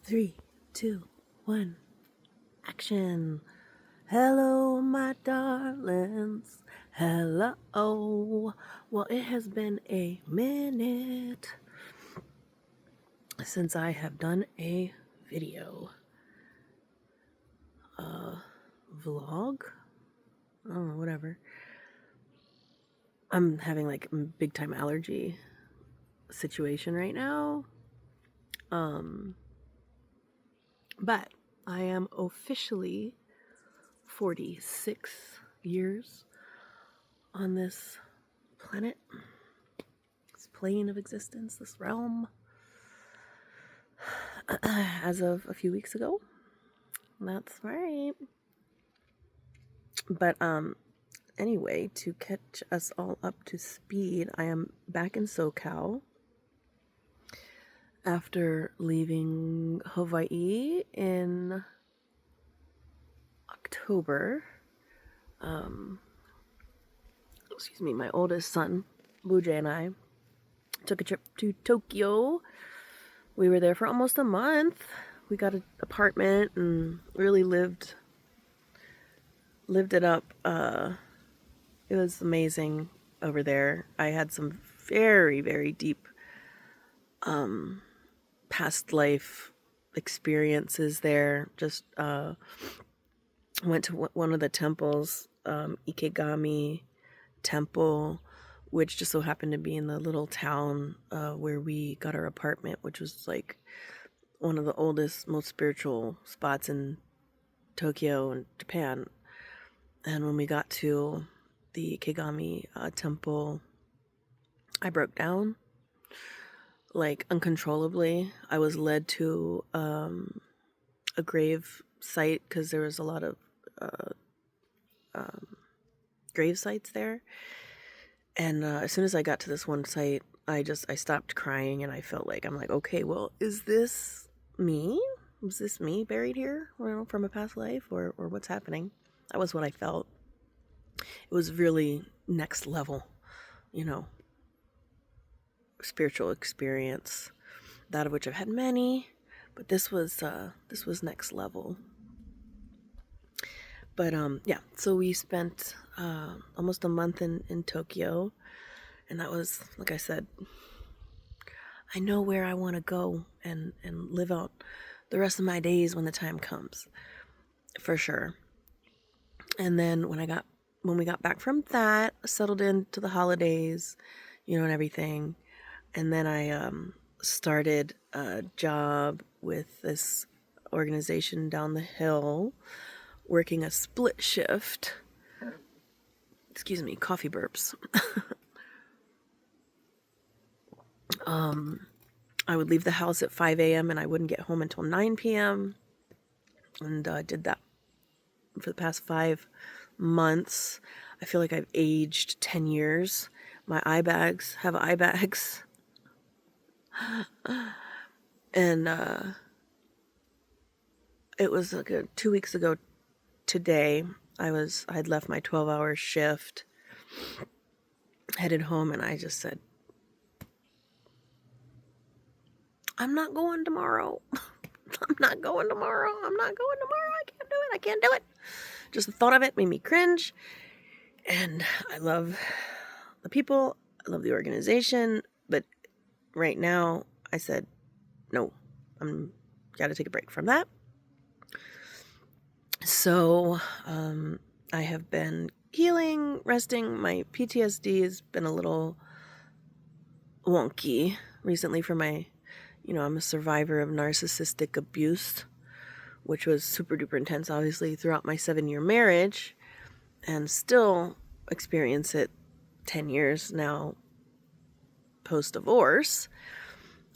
Three, two, one, action. Hello, my darlings. Hello. Well, it has been a minute since I have done a video. Vlog? I don't know, whatever. I'm having like a big time allergy situation right now. But I am officially 46 years on this planet, this plane of existence, this realm, as of a few weeks ago. That's right. But anyway, to catch us all up to speed, I am back in SoCal after leaving Hawaii in October. My oldest son, Blue Jay, and I took a trip to Tokyo. We were there for almost a month. We got an apartment and really lived it up. It was amazing over there. I had some very, very deep past life experiences there. Just went to one of the temples, Ikegami Temple, which just so happened to be in the little town where we got our apartment, which was like one of the oldest, most spiritual spots in Tokyo and Japan. And when we got to the Ikegami Temple, I broke down like uncontrollably. I was led to a grave site because there was a lot of grave sites there. And as soon as I got to this one site, I stopped crying and I felt like, I'm like, okay, well, is this me? Was this me buried here, from a past life, or what's happening? That was what I felt. It was really next level, spiritual experience, that of which I've had many, but this was next level. But yeah, so we spent almost a month in Tokyo, and that was, like I said, I know where I want to go and live out the rest of my days when the time comes, for sure. And then when we got back from that, settled into the holidays, and everything, and then I started a job with this organization down the hill, working a split shift. Excuse me, coffee burps. I would leave the house at 5 a.m. and I wouldn't get home until 9 p.m. And did that for the past 5 months. I feel like I've aged 10 years. My eye bags have eye bags. And it was like 2 weeks ago today. I'd left my 12-hour shift, headed home, and I just said, I'm not going tomorrow. I'm not going tomorrow. I can't do it. Just the thought of it made me cringe. And I love the people. I love the organization. But right now, I said, no, I'm got to take a break from that. So I have been healing, resting. My PTSD has been a little wonky recently for my, I'm a survivor of narcissistic abuse, which was super duper intense, obviously, throughout my 7-year marriage, and still experience it 10 years now post-divorce.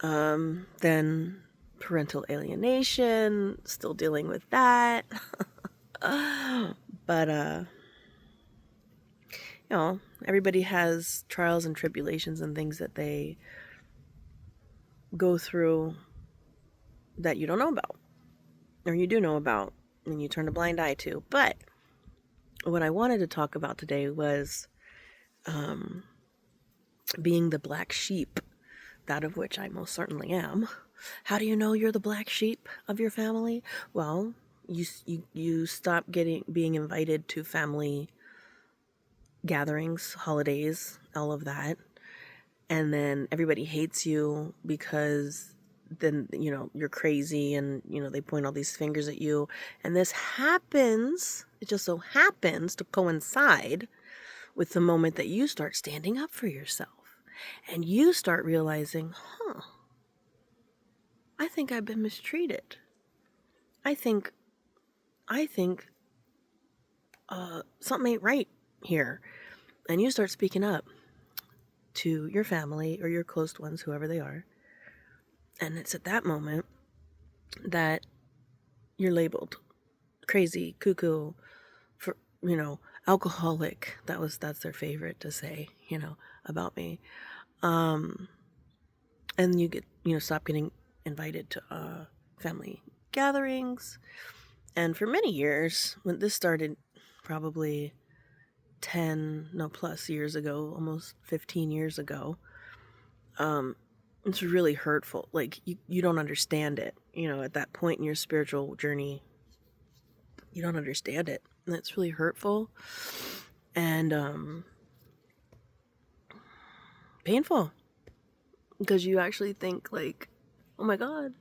Then parental alienation, still dealing with that. But, everybody has trials and tribulations and things that they go through that you don't know about, or you do know about, and you turn a blind eye to. But what I wanted to talk about today was being the black sheep, that of which I most certainly am. How do you know you're the black sheep of your family? Well, you stop being invited to family gatherings, holidays, all of that. And then everybody hates you because then, you're crazy and, they point all these fingers at you. And this happens, it just so happens to coincide with the moment that you start standing up for yourself. And you start realizing, I think I've been mistreated. I think something ain't right here. And you start speaking up to your family or your close ones, whoever they are. And it's at that moment that you're labeled crazy, cuckoo, for, alcoholic. That's their favorite to say, about me. And you get, stop getting invited to family gatherings. And for many years, when this started probably 10, no plus years ago, almost 15 years ago, it's really hurtful. Like, you don't understand it, at that point in your spiritual journey, you don't understand it. And it's really hurtful and painful, because you actually think like, oh my God,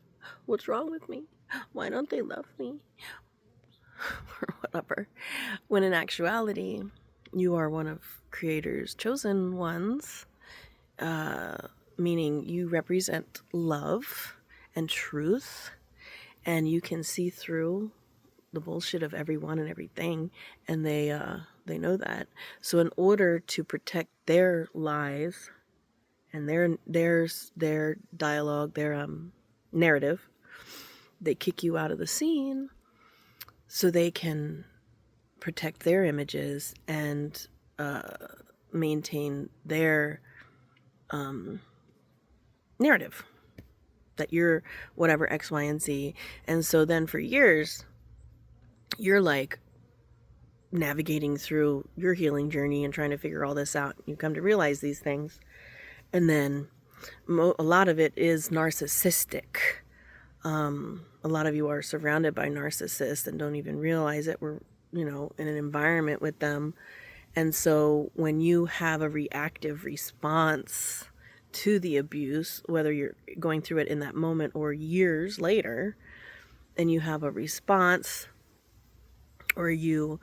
what's wrong with me? Why don't they love me? Or whatever. When in actuality, you are one of Creator's chosen ones, meaning you represent love and truth, and you can see through the bullshit of everyone and everything, and they know that. So in order to protect their lies and their dialogue, their narrative, they kick you out of the scene so they can protect their images and maintain their narrative that you're whatever X, Y, and Z. And so then for years, you're like navigating through your healing journey and trying to figure all this out. You come to realize these things. And then a lot of it is narcissistic. A lot of you are surrounded by narcissists and don't even realize it. We're, in an environment with them. And so when you have a reactive response to the abuse, whether you're going through it in that moment or years later, and you have a response, or you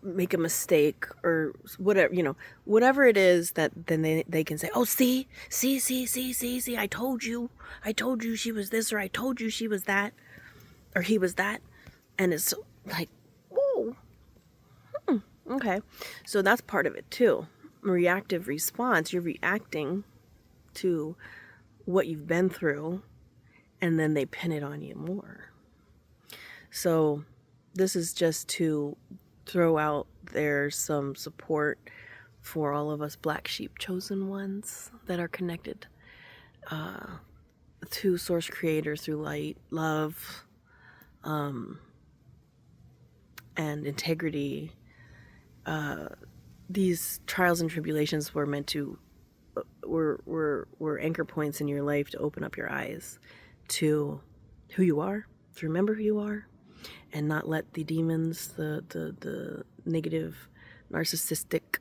make a mistake or whatever, whatever it is, that then they can say, oh, see, I told you she was this, or I told you she was that, or he was that. And it's like, whoa, okay. So that's part of it too. Reactive response, you're reacting to what you've been through, and then they pin it on you more. So this is just to throw out there some support for all of us black sheep chosen ones that are connected to Source Creator through light, love, and integrity. These trials and tribulations were meant to were anchor points in your life to open up your eyes to who you are, to remember who you are, and not let the demons, the negative, narcissistic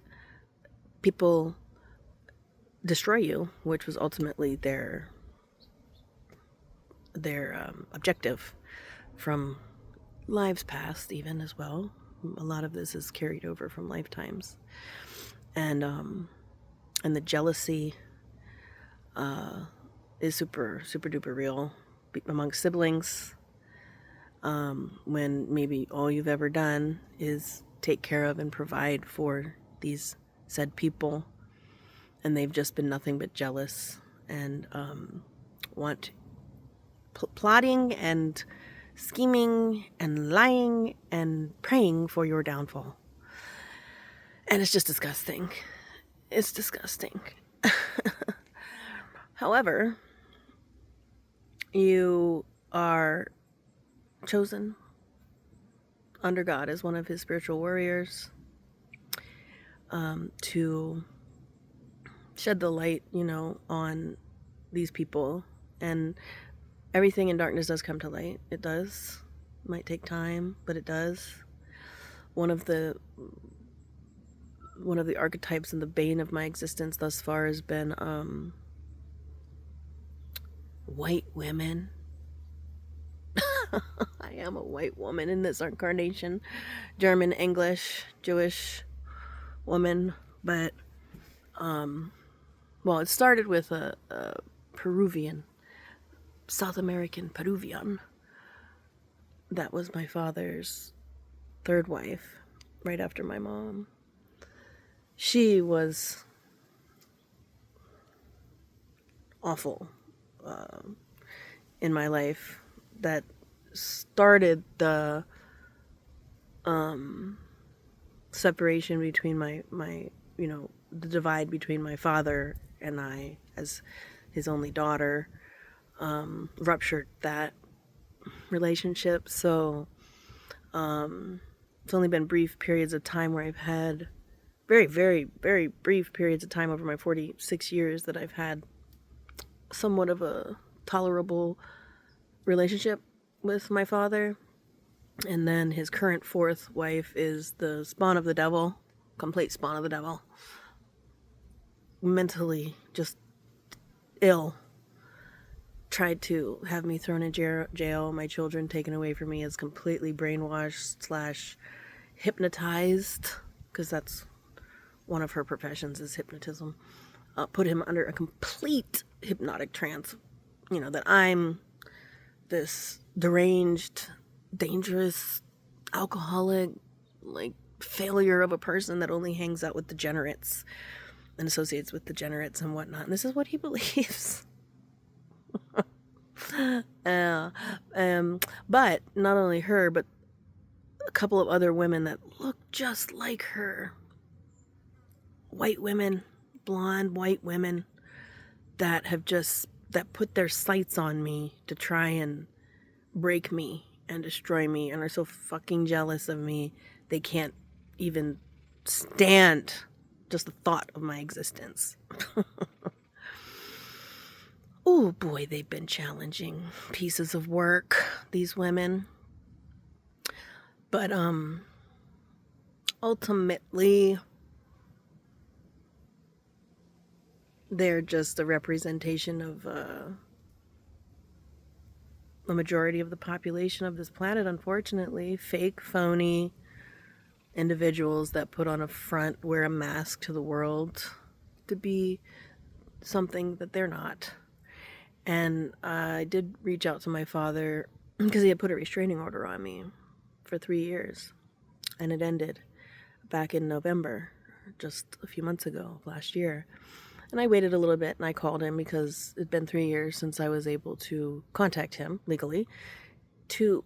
people destroy you, which was ultimately their objective from lives past, even as well. A lot of this is carried over from lifetimes, and the jealousy is super duper real amongst siblings. When maybe all you've ever done is take care of and provide for these said people, and they've just been nothing but jealous and want plotting and scheming and lying and praying for your downfall. And it's just disgusting. It's disgusting. However, you are chosen under God as one of his spiritual warriors, to shed the light, on these people And everything in darkness does come to light. It does. Might take time, but it does. One of the archetypes and the bane of my existence thus far has been white women. I am a white woman in this incarnation. German, English, Jewish woman. But, well, it started with a Peruvian, South American Peruvian. That was my father's third wife, right after my mom. She was awful in my life. That started the separation between my the divide between my father and I as his only daughter, ruptured that relationship. So it's only been brief periods of time where I've had very, very, very brief periods of time over my 46 years that I've had somewhat of a tolerable relationship with my father. And then his current fourth wife is the spawn of the devil, complete spawn of the devil. Mentally just ill. Tried to have me thrown in jail, my children taken away from me, as completely brainwashed / hypnotized, because that's one of her professions, is hypnotism. Put him under a complete hypnotic trance, that I'm this deranged, dangerous, alcoholic, failure of a person that only hangs out with degenerates and associates with degenerates and whatnot. And this is what he believes. But not only her, but a couple of other women that look just like her. White women, blonde white women that put their sights on me to try and break me and destroy me, and are so fucking jealous of me they can't even stand just the thought of my existence. Oh boy, they've been challenging pieces of work, these women. But ultimately, they're just a representation of the majority of the population of this planet, unfortunately. Fake, phony individuals that put on a front, wear a mask to the world to be something that they're not. And I did reach out to my father because he had put a restraining order on me for 3 years. And it ended back in November, just a few months ago, last year. And I waited a little bit, and I called him because it'd been 3 years since I was able to contact him legally to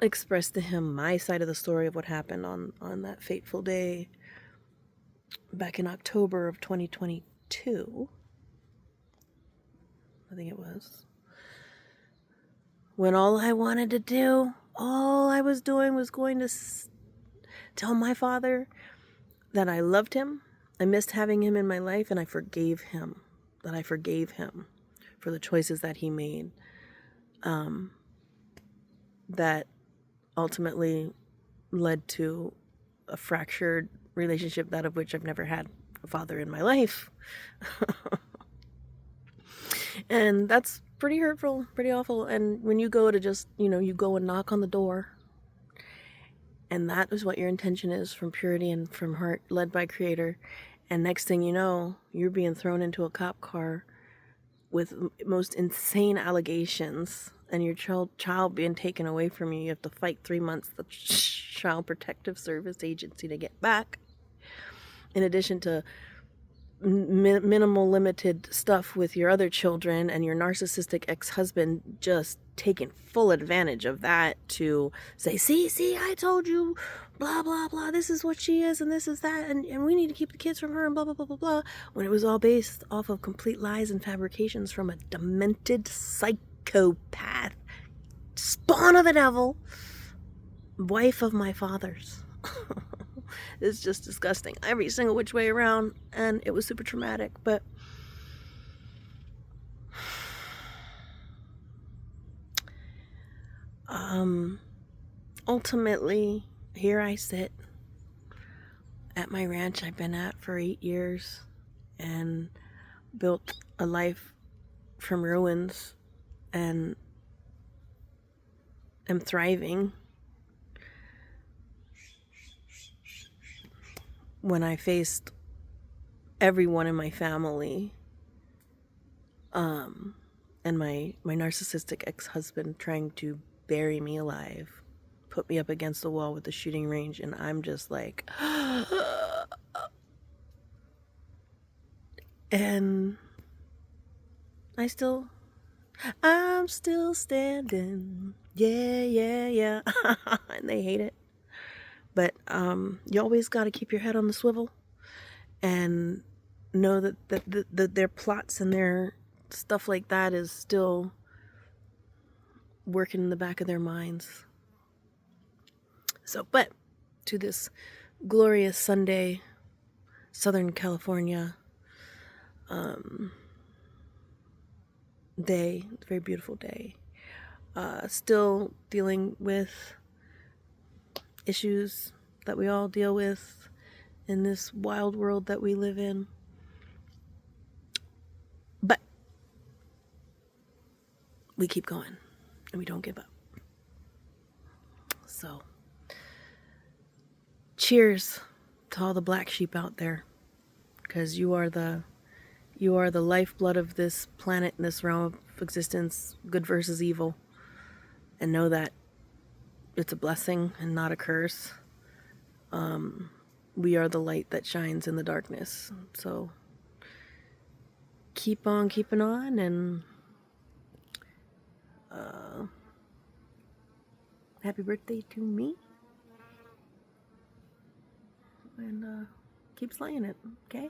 express to him my side of the story of what happened on that fateful day back in October of 2022. I think it was. When all I wanted to do, all I was doing was going to tell my father that I loved him. I missed having him in my life, and I forgave him. That I forgave him for the choices that he made. That ultimately led to a fractured relationship, that of which I've never had a father in my life. And that's pretty hurtful, pretty awful. And when you go to just, you go and knock on the door, and that is what your intention is, from purity and from heart, led by Creator. And next thing you know, you're being thrown into a cop car with most insane allegations, and your child being taken away from you. You have to fight 3 months, the Child Protective Service Agency, to get back. In addition to minimal limited stuff with your other children, and your narcissistic ex-husband just taking full advantage of that to say, see, I told you, blah, blah, blah, this is what she is, and this is that, and we need to keep the kids from her, and blah, blah, blah, blah, blah, when it was all based off of complete lies and fabrications from a demented psychopath, spawn of the devil, wife of my father's. It's just disgusting every single which way around, and it was super traumatic. But Ultimately, here I sit at my ranch I've been at for 8 years and built a life from ruins and am thriving. When I faced everyone in my family, and my narcissistic ex-husband trying to bury me alive, put me up against the wall with the shooting range, and I'm just like, and I'm still standing. Yeah, yeah, yeah. And they hate it. But you always got to keep your head on the swivel and know that their plots and their stuff like that is still working in the back of their minds. So, but to this glorious Sunday, Southern California day, very beautiful day. Still dealing with issues that we all deal with in this wild world that we live in. But we keep going and we don't give up. So, cheers to all the black sheep out there, because you are the lifeblood of this planet and this realm of existence, good versus evil. And know that it's a blessing and not a curse. We are the light that shines in the darkness. So keep on keeping on, and happy birthday to me. And keep slaying it, okay?